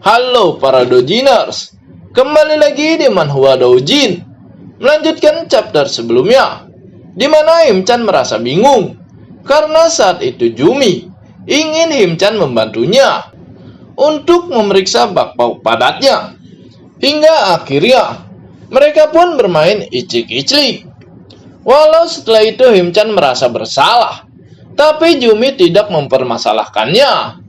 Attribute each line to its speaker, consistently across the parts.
Speaker 1: Halo para Dojiners, kembali lagi di Manhwa Dojin. Melanjutkan chapter sebelumnya, di mana Himchan merasa bingung karena saat itu Jumi ingin Himchan membantunya untuk memeriksa bakpao padatnya. Hingga akhirnya mereka pun bermain icik-icik. Walau setelah itu Himchan merasa bersalah, tapi Jumi tidak mempermasalahkannya.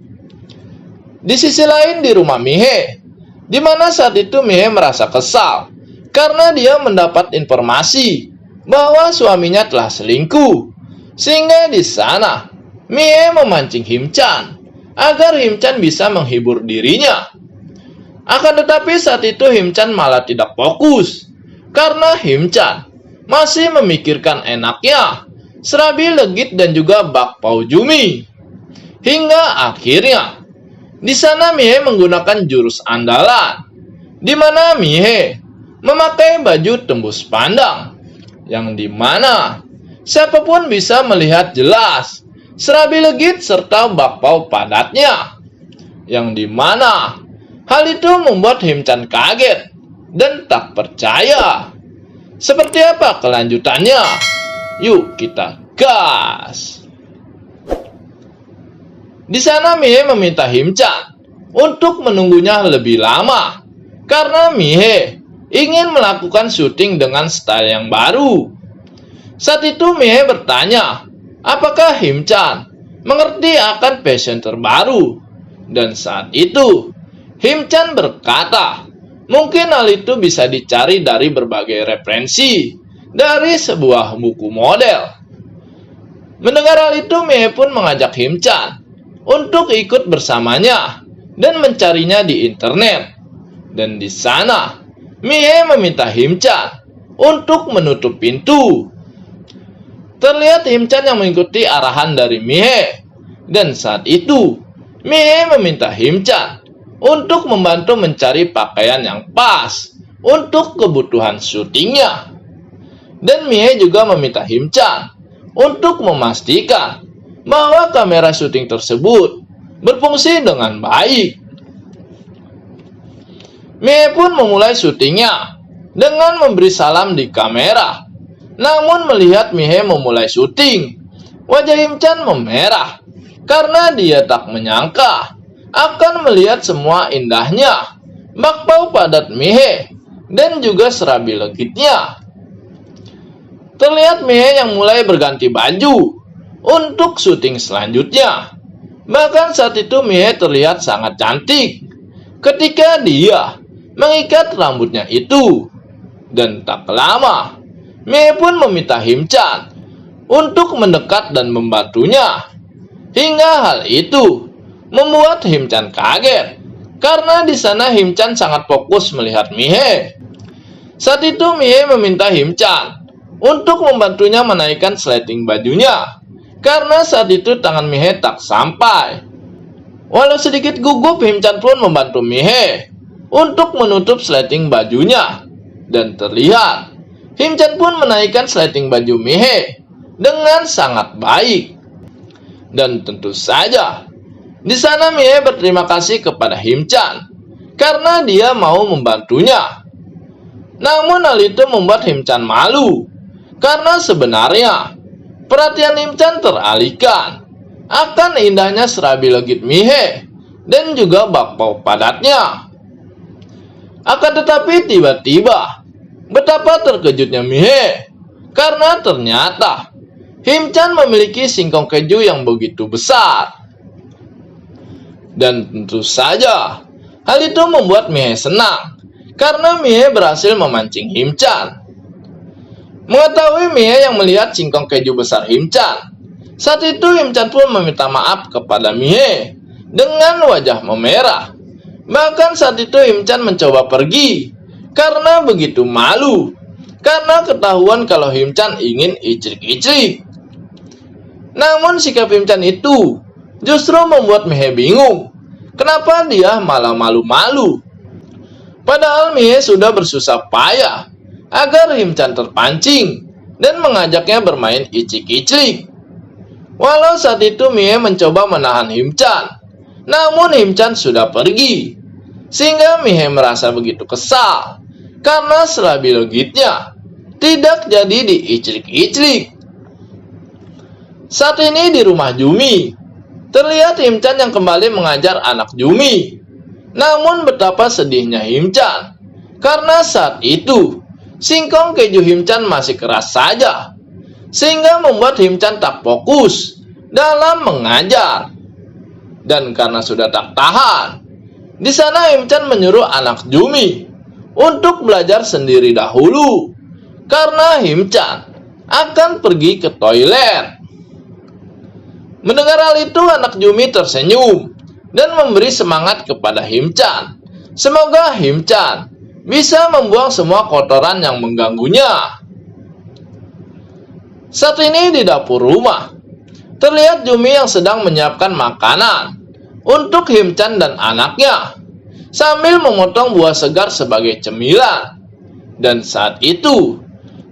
Speaker 1: Di sisi lain di rumah Mihe, di mana saat itu Mihe merasa kesal karena dia mendapat informasi bahwa suaminya telah selingkuh. Sehingga di sana Mihe memancing Himchan agar Himchan bisa menghibur dirinya. Akan tetapi saat itu Himchan malah tidak fokus karena Himchan masih memikirkan enaknya serabi legit dan juga bakpao Jumi. Hingga akhirnya di sana Mihe menggunakan jurus andalan, di mana Mihe memakai baju tembus pandang, yang di mana siapapun bisa melihat jelas serabi legit serta bakpao padatnya, yang di mana hal itu membuat Himchan kaget dan tak percaya. Seperti apa kelanjutannya? Yuk kita gas! Di sana Mihe meminta Himchan untuk menunggunya lebih lama karena Mihe ingin melakukan syuting dengan style yang baru. Saat itu Mihe bertanya, apakah Himchan mengerti akan fashion terbaru? Dan saat itu Himchan berkata, mungkin hal itu bisa dicari dari berbagai referensi dari sebuah buku model. Mendengar hal itu Mihe pun mengajak Himchan untuk ikut bersamanya dan mencarinya di internet. Dan di sana Mihe meminta Himchan untuk menutup pintu. Terlihat Himchan yang mengikuti arahan dari Mihe. Dan saat itu Mihe meminta Himchan untuk membantu mencari pakaian yang pas untuk kebutuhan syutingnya. Dan Mihe juga meminta Himchan untuk memastikan bahwa kamera syuting tersebut berfungsi dengan baik. Mihe pun memulai syutingnya dengan memberi salam di kamera. Namun melihat Mihe memulai syuting, wajah Himchan memerah karena dia tak menyangka akan melihat semua indahnya bakpao padat Mihe dan juga serabi legitnya. Terlihat Mihe yang mulai berganti baju untuk syuting selanjutnya. Bahkan saat itu Mihe terlihat sangat cantik ketika dia mengikat rambutnya itu. Dan tak lama Mihe pun meminta Himchan untuk mendekat dan membantunya. Hingga hal itu membuat Himchan kaget karena di sana Himchan sangat fokus melihat Mihe. Saat itu Mihe meminta Himchan untuk membantunya menaikkan sleting bajunya karena saat itu tangan Mihe tak sampai. Walau sedikit gugup, Himchan pun membantu Mihe untuk menutup sleting bajunya. Dan terlihat Himchan pun menaikkan sleting baju Mihe dengan sangat baik. Dan tentu saja di sana Mihe berterima kasih kepada Himchan karena dia mau membantunya. Namun hal itu membuat Himchan malu karena sebenarnya perhatian Himchan teralihkan akan indahnya serabi legit Mihe dan juga bakpao padatnya. Akan tetapi tiba-tiba betapa terkejutnya Mihe karena ternyata Himchan memiliki singkong keju yang begitu besar. Dan tentu saja hal itu membuat Mihe senang karena Mihe berhasil memancing Himchan. Mengetahui Mihe yang melihat singkong keju besar Himchan, saat itu Himchan pun meminta maaf kepada Mihe dengan wajah memerah. Bahkan saat itu Himchan mencoba pergi karena begitu malu karena ketahuan kalau Himchan ingin icrik-icrik. Namun sikap Himchan itu justru membuat Mihe bingung kenapa dia malah malu-malu. Padahal Mihe sudah bersusah payah agar Himchan terpancing dan mengajaknya bermain icik-icik. Walau saat itu Mihe mencoba menahan Himchan, namun Himchan sudah pergi. sehingga Mihe merasa begitu kesal karena serabi legitnya tidak jadi diiclik-iclik. Saat ini di rumah Jumi, terlihat Himchan yang kembali mengajar anak Jumi. Namun betapa sedihnya Himchan, karena saat itu singkong keju Himchan masih keras saja, sehingga membuat Himchan tak fokus dalam mengajar. Dan karena sudah tak tahan, di sana Himchan menyuruh anak Jumi untuk belajar sendiri dahulu, karena Himchan akan pergi ke toilet. Mendengar hal itu, anak Jumi tersenyum dan memberi semangat kepada Himchan. Semoga Himchan bisa membuang semua kotoran yang mengganggunya. Saat ini di dapur rumah, terlihat Jumi yang sedang menyiapkan makanan untuk Himchan dan anaknya, sambil memotong buah segar sebagai cemilan. Dan saat itu,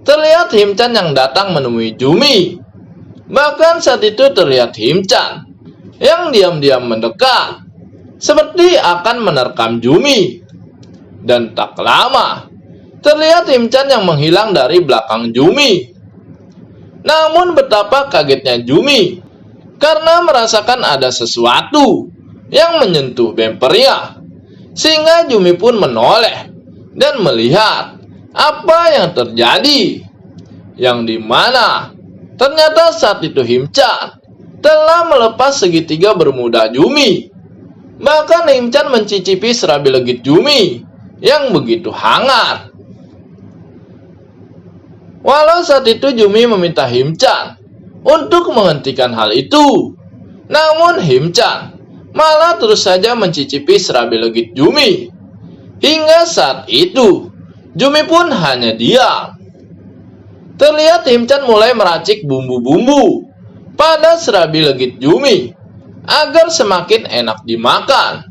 Speaker 1: terlihat Himchan yang datang menemui Jumi. Bahkan saat itu terlihat Himchan yang diam-diam mendekat, seperti akan menerkam Jumi. Dan tak lama, terlihat Himchan yang menghilang dari belakang Jumi. Namun betapa kagetnya Jumi karena merasakan ada sesuatu yang menyentuh bempernya, sehingga Jumi pun menoleh dan melihat apa yang terjadi, yang dimana ternyata saat itu Himchan telah melepas segitiga bermuda Jumi. Bahkan Himchan mencicipi serabi legit Jumi yang begitu hangat. Walau saat itu Jumi meminta Himchan untuk menghentikan hal itu, namun Himchan malah terus saja mencicipi serabi legit Jumi. Hingga saat itu Jumi pun hanya diam. Terlihat Himchan mulai meracik bumbu-bumbu pada serabi legit Jumi agar semakin enak dimakan.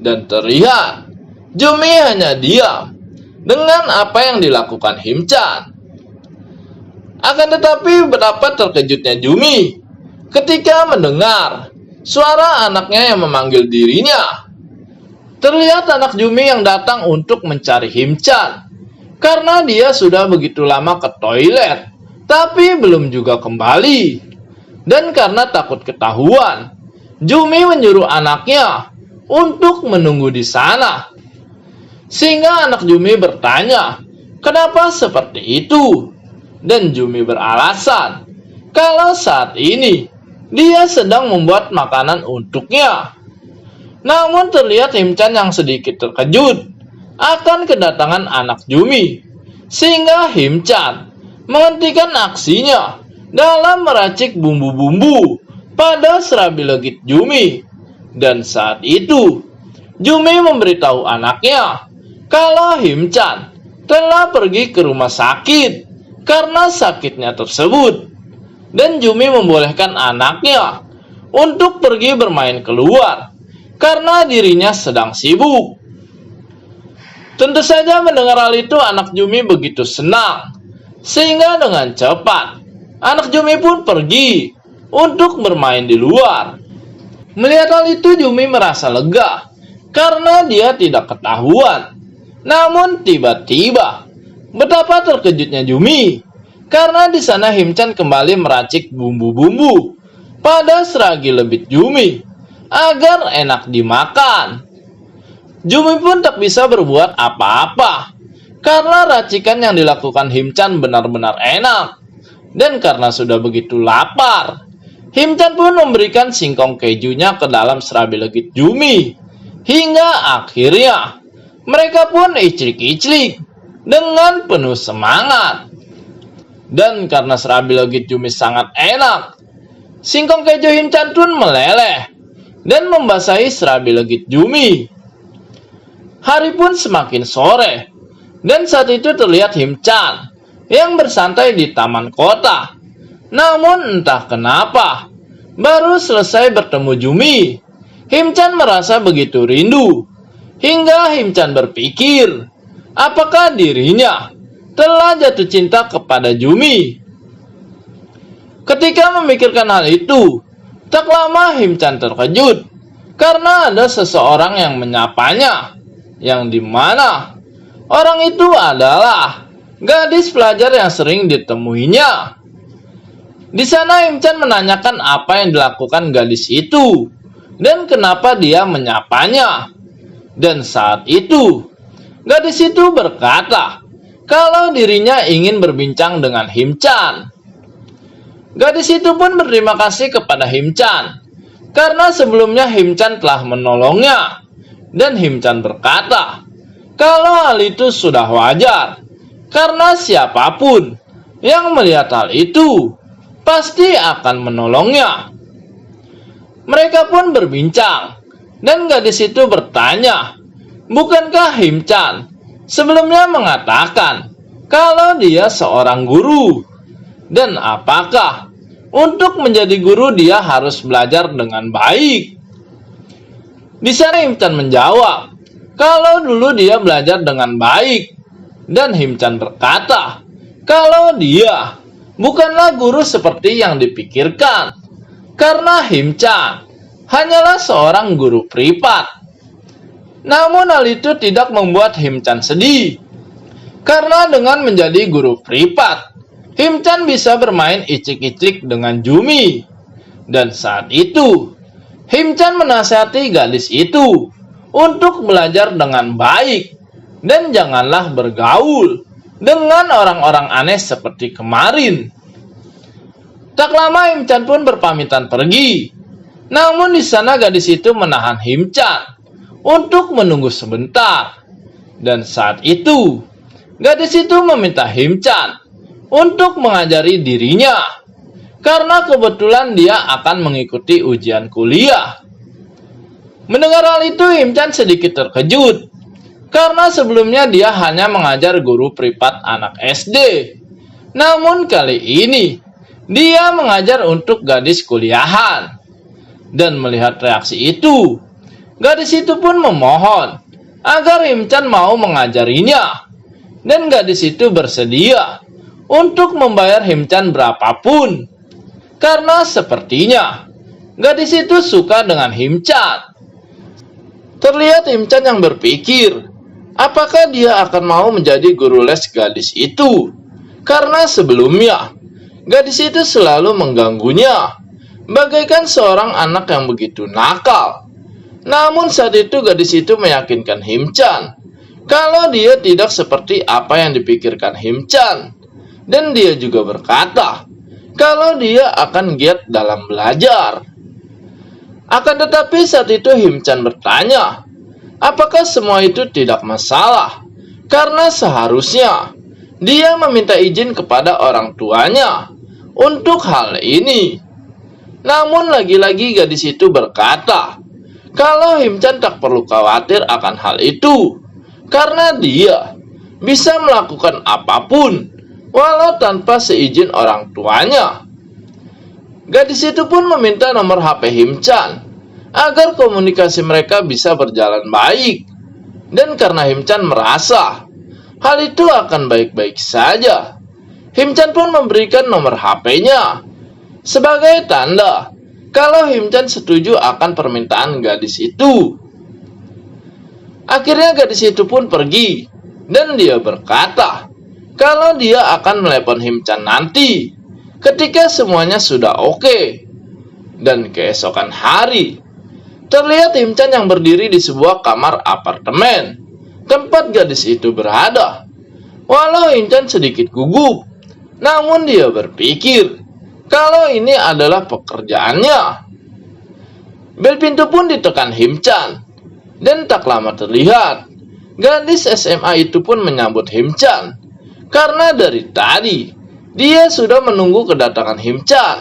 Speaker 1: Dan terlihat Jumi hanya diam dengan apa yang dilakukan Himchan. Akan tetapi betapa terkejutnya Jumi ketika mendengar suara anaknya yang memanggil dirinya. Terlihat anak Jumi yang datang untuk mencari Himchan, karena dia sudah begitu lama ke toilet, tapi belum juga kembali. Dan karena takut ketahuan, Jumi menyuruh anaknya untuk menunggu di sana. Sehingga anak Jumi bertanya, kenapa seperti itu? Dan Jumi beralasan, kalau saat ini dia sedang membuat makanan untuknya. Namun terlihat Himchan yang sedikit terkejut akan kedatangan anak Jumi, sehingga Himchan menghentikan aksinya dalam meracik bumbu-bumbu pada serabi legit Jumi. Dan saat itu Jumi memberitahu anaknya kalau Himchan telah pergi ke rumah sakit karena sakitnya tersebut. Dan Jumi membolehkan anaknya untuk pergi bermain keluar karena dirinya sedang sibuk. Tentu saja mendengar hal itu anak Jumi begitu senang, sehingga dengan cepat anak Jumi pun pergi untuk bermain di luar. Melihat hal itu Jumi merasa lega karena dia tidak ketahuan. Namun tiba-tiba betapa terkejutnya Jumi karena di sana Himchan kembali meracik bumbu-bumbu pada seragi lebit Jumi agar enak dimakan. Jumi pun tak bisa berbuat apa-apa karena racikan yang dilakukan Himchan benar-benar enak. Dan karena sudah begitu lapar, Himchan pun memberikan singkong kejunya ke dalam serabi legit Jumi. Hingga akhirnya mereka pun iclik-iclik dengan penuh semangat. Dan karena serabi legit Jumi sangat enak, singkong keju Himchan pun meleleh dan membasahi serabi legit Jumi. Hari pun semakin sore, dan saat itu terlihat Himchan yang bersantai di taman kota. Namun entah kenapa, baru selesai bertemu Jumi, Himchan merasa begitu rindu. Hingga Himchan berpikir, apakah dirinya telah jatuh cinta kepada Jumi? Ketika memikirkan hal itu, tak lama Himchan terkejut karena ada seseorang yang menyapanya. yang dimana orang itu adalah gadis pelajar yang sering ditemuinya. Di sana Himchan menanyakan apa yang dilakukan gadis itu dan kenapa dia menyapanya. Dan saat itu, gadis itu berkata kalau dirinya ingin berbincang dengan Himchan. Gadis itu pun berterima kasih kepada Himchan karena sebelumnya Himchan telah menolongnya. Dan Himchan berkata kalau hal itu sudah wajar karena siapapun yang melihat hal itu pasti akan menolongnya. Mereka pun berbincang dan gadis itu bertanya, bukankah Himchan sebelumnya mengatakan kalau dia seorang guru? Dan apakah untuk menjadi guru dia harus belajar dengan baik? Di sana Himchan menjawab kalau dulu dia belajar dengan baik. Dan Himchan berkata kalau dia bukanlah guru seperti yang dipikirkan, karena Himchan hanyalah seorang guru privat. Namun hal itu tidak membuat Himchan sedih, karena dengan menjadi guru privat, Himchan bisa bermain icik-icik dengan Jumi. Dan saat itu, Himchan menasihati gadis itu untuk belajar dengan baik dan janganlah bergaul dengan orang-orang aneh seperti kemarin. Tak lama Himchan pun berpamitan pergi. Namun di sana gadis itu menahan Himchan untuk menunggu sebentar. Dan saat itu, gadis itu meminta Himchan untuk mengajari dirinya karena kebetulan dia akan mengikuti ujian kuliah. Mendengar hal itu, Himchan sedikit terkejut karena sebelumnya dia hanya mengajar guru privat anak SD. Namun kali ini dia mengajar untuk gadis kuliahan. Dan melihat reaksi itu, gadis itu pun memohon agar Himchan mau mengajarinya. Dan gadis itu bersedia untuk membayar Himchan berapapun. Karena sepertinya gadis itu suka dengan Himchan. Terlihat Himchan yang berpikir, apakah dia akan mau menjadi guru les gadis itu? Karena sebelumnya, gadis itu selalu mengganggunya, bagaikan seorang anak yang begitu nakal. Namun saat itu gadis itu meyakinkan Himchan kalau dia tidak seperti apa yang dipikirkan Himchan. Dan dia juga berkata kalau dia akan giat dalam belajar. Akan tetapi saat itu Himchan bertanya, apakah semua itu tidak masalah? Karena seharusnya dia meminta izin kepada orang tuanya untuk hal ini. Namun lagi-lagi gadis itu berkata kalau Himchan tak perlu khawatir akan hal itu, karena dia bisa melakukan apapun walau tanpa seizin orang tuanya. Gadis itu pun meminta nomor HP Himchan agar komunikasi mereka bisa berjalan baik. Dan karena Himchan merasa hal itu akan baik-baik saja, Himchan pun memberikan nomor HP-nya sebagai tanda kalau Himchan setuju akan permintaan gadis itu. Akhirnya gadis itu pun pergi dan dia berkata kalau dia akan melepon Himchan nanti ketika semuanya sudah oke. Dan keesokan hari, terlihat Himchan yang berdiri di sebuah kamar apartemen tempat gadis itu berada. Walau Himchan sedikit gugup, namun dia berpikir kalau ini adalah pekerjaannya. Bel pintu pun ditekan Himchan, dan tak lama terlihat gadis SMA itu pun menyambut Himchan, karena dari tadi dia sudah menunggu kedatangan Himchan.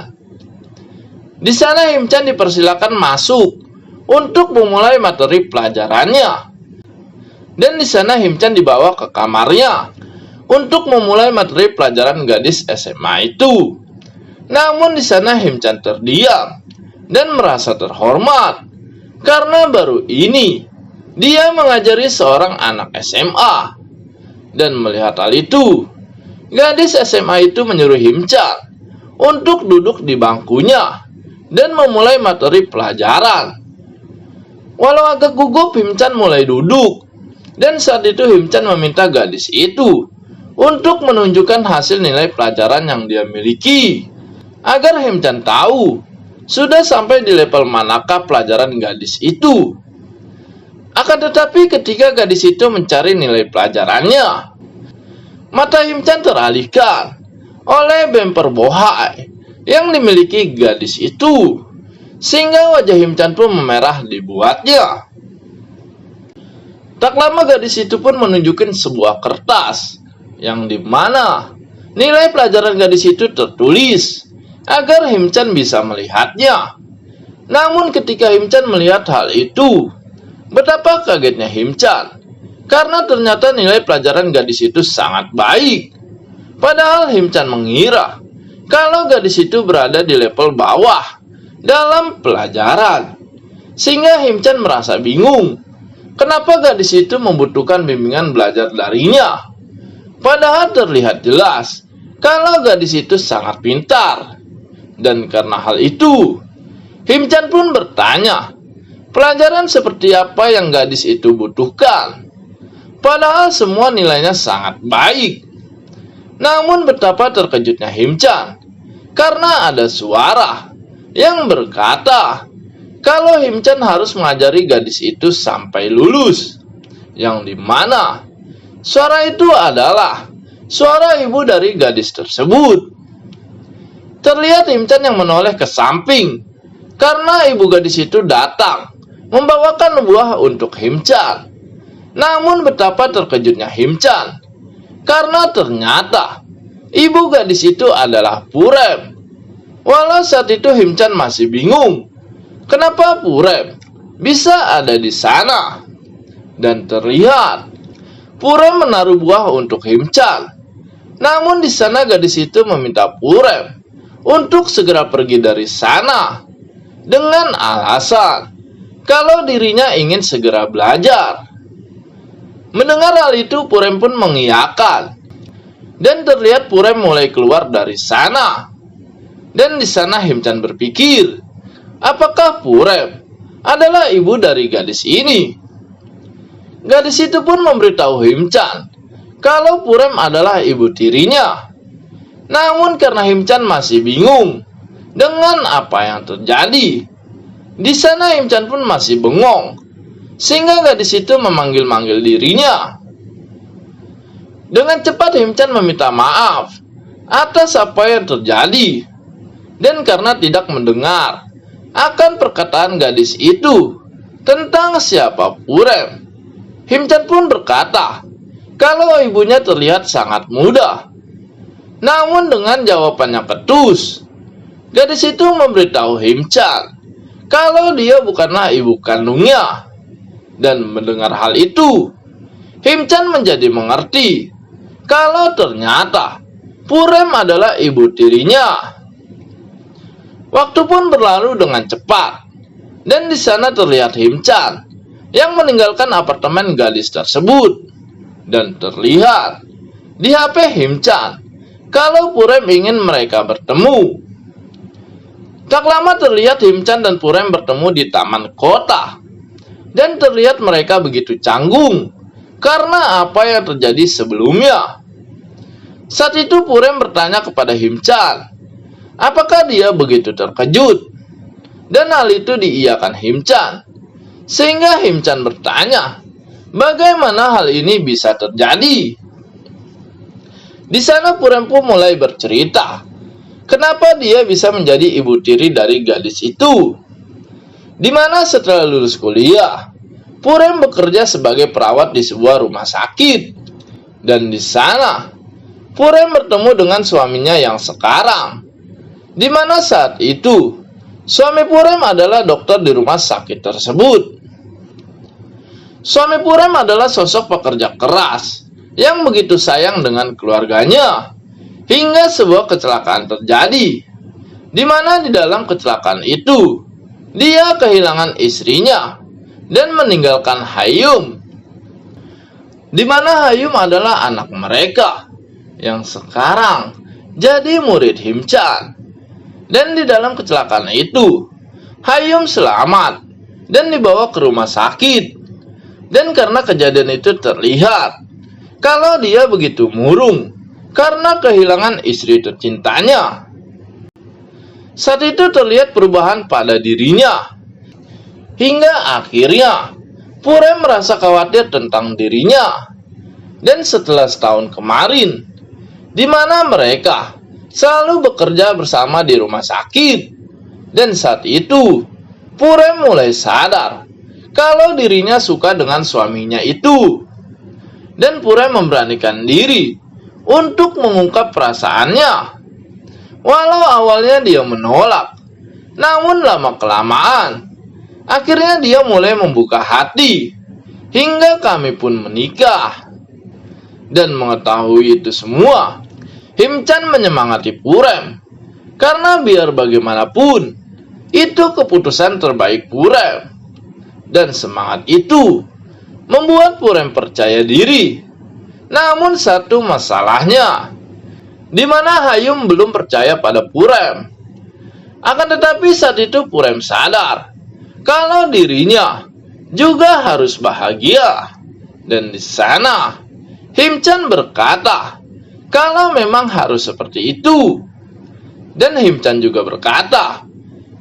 Speaker 1: Di sana Himchan dipersilakan masuk untuk memulai materi pelajarannya. Dan di sana Himchan dibawa ke kamarnya untuk memulai materi pelajaran gadis SMA itu. Namun di sana Himchan terdiam dan merasa terhormat karena baru ini dia mengajari seorang anak SMA. Dan melihat hal itu, gadis SMA itu menyuruh Himchan untuk duduk di bangkunya dan memulai materi pelajaran. Walau agak gugup, Himchan mulai duduk. Dan saat itu Himchan meminta gadis itu untuk menunjukkan hasil nilai pelajaran yang dia miliki, agar Himchan tahu sudah sampai di level manakah pelajaran gadis itu. Akan tetapi ketika gadis itu mencari nilai pelajarannya, mata Himchan teralihkan oleh bemper bohai yang dimiliki gadis itu, sehingga wajah Himchan pun memerah dibuatnya. Tak lama gadis itu pun menunjukkan sebuah kertas yang dimana nilai pelajaran gadis itu tertulis agar Himchan bisa melihatnya. Namun ketika Himchan melihat hal itu, betapa kagetnya Himchan, karena ternyata nilai pelajaran gadis itu sangat baik. Padahal Himchan mengira kalau gadis itu berada di level bawah dalam pelajaran, sehingga Himchan merasa bingung kenapa gadis itu membutuhkan bimbingan belajar darinya. Padahal terlihat jelas kalau gadis itu sangat pintar. Dan karena hal itu, Himchan pun bertanya, pelajaran seperti apa yang gadis itu butuhkan? Padahal semua nilainya sangat baik. Namun betapa terkejutnya Himchan, karena ada suara yang berkata kalau Himchan harus mengajari gadis itu sampai lulus, yang dimana suara itu adalah suara ibu dari gadis tersebut. Terlihat Himchan yang menoleh ke samping, karena ibu gadis itu datang membawakan buah untuk Himchan. Namun betapa terkejutnya Himchan, karena ternyata ibu gadis itu adalah Purem. Walau saat itu Himchan masih bingung kenapa Purem bisa ada di sana. Dan terlihat Purem menaruh buah untuk Himchan. Namun di sana gadis itu meminta Purem untuk segera pergi dari sana dengan alasan kalau dirinya ingin segera belajar. Mendengar hal itu, Purem pun mengiyakan, dan terlihat Purem mulai keluar dari sana. Dan di sana Himchan berpikir, apakah Purem adalah ibu dari gadis ini? Gadis itu pun memberitahu Himchan kalau Purem adalah ibu tirinya. Namun karena Himchan masih bingung dengan apa yang terjadi, di sana Himchan pun masih bengong, sehingga gadis itu memanggil-manggil dirinya. Dengan cepat Himchan meminta maaf atas apa yang terjadi, dan karena tidak mendengar akan perkataan gadis itu tentang siapa Purem, Himchan pun berkata kalau ibunya terlihat sangat muda. Namun dengan jawabannya ketus, gadis itu memberitahu Himchan kalau dia bukanlah ibu kandungnya. Dan mendengar hal itu, Himchan menjadi mengerti kalau ternyata Purem adalah ibu tirinya. Waktu pun berlalu dengan cepat, dan di sana terlihat Himchan yang meninggalkan apartemen gadis tersebut. Dan terlihat di HP Himchan kalau Purem ingin mereka bertemu. Tak lama terlihat Himchan dan Purem bertemu di taman kota. Dan terlihat mereka begitu canggung karena apa yang terjadi sebelumnya. Saat itu Purem bertanya kepada Himchan, apakah dia begitu terkejut? Dan hal itu diiyakan Himchan, sehingga Himchan bertanya, bagaimana hal ini bisa terjadi? Di sana Purem pun mulai bercerita kenapa dia bisa menjadi ibu tiri dari gadis itu. Di mana setelah lulus kuliah, Purem bekerja sebagai perawat di sebuah rumah sakit. Dan di sana Purem bertemu dengan suaminya yang sekarang. Di mana saat itu suami Purem adalah dokter di rumah sakit tersebut. Suami Purem adalah sosok pekerja keras yang begitu sayang dengan keluarganya, hingga sebuah kecelakaan terjadi, di mana di dalam kecelakaan itu dia kehilangan istrinya dan meninggalkan Hayum, di mana Hayum adalah anak mereka yang sekarang jadi murid Himchan. Dan di dalam kecelakaan itu Hayum selamat dan dibawa ke rumah sakit. Dan karena kejadian itu terlihat kalau dia begitu murung karena kehilangan istri tercintanya. Saat itu terlihat perubahan pada dirinya. Hingga akhirnya Purem merasa khawatir tentang dirinya. Dan setelah setahun kemarin, di mana mereka selalu bekerja bersama di rumah sakit, dan saat itu Purem mulai sadar kalau dirinya suka dengan suaminya itu. Dan Purem memberanikan diri untuk mengungkap perasaannya. Walau awalnya dia menolak, namun lama-kelamaan akhirnya dia mulai membuka hati, hingga kami pun menikah. Dan mengetahui itu semua, Himchan menyemangati Purem, karena biar bagaimanapun itu keputusan terbaik Purem. Dan semangat itu membuat Purem percaya diri. Namun satu masalahnya, di mana Hayum belum percaya pada Purem. Akan tetapi saat itu Purem sadar kalau dirinya juga harus bahagia. Dan di sana Himchan berkata kalau memang harus seperti itu. Dan Himchan juga berkata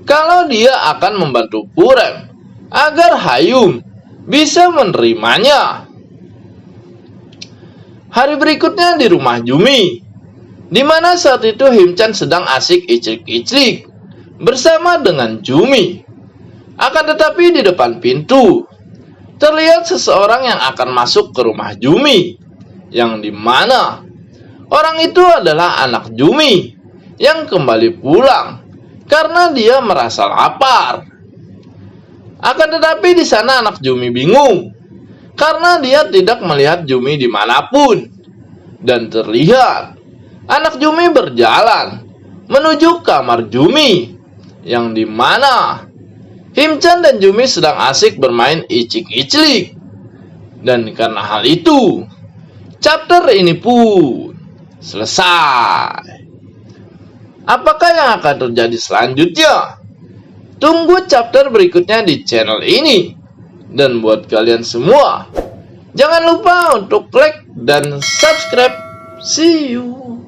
Speaker 1: kalau dia akan membantu Purem agar Hayum bisa menerimanya. Hari berikutnya di rumah Jumi, di mana saat itu Himchan sedang asik iclik-iclik bersama dengan Jumi. Akan tetapi di depan pintu terlihat seseorang yang akan masuk ke rumah Jumi, yang dimana orang itu adalah anak Jumi yang kembali pulang karena dia merasa lapar. Akan tetapi di sana anak Jumi bingung karena dia tidak melihat Jumi dimanapun. Dan terlihat anak Jumi berjalan menuju kamar Jumi, yang dimana Himchan dan Jumi sedang asik bermain icik-iclik. Dan karena hal itu, chapter ini pun selesai. Apakah yang akan terjadi selanjutnya? Tunggu chapter berikutnya di channel ini. Dan buat kalian semua, jangan lupa untuk like dan subscribe. See you.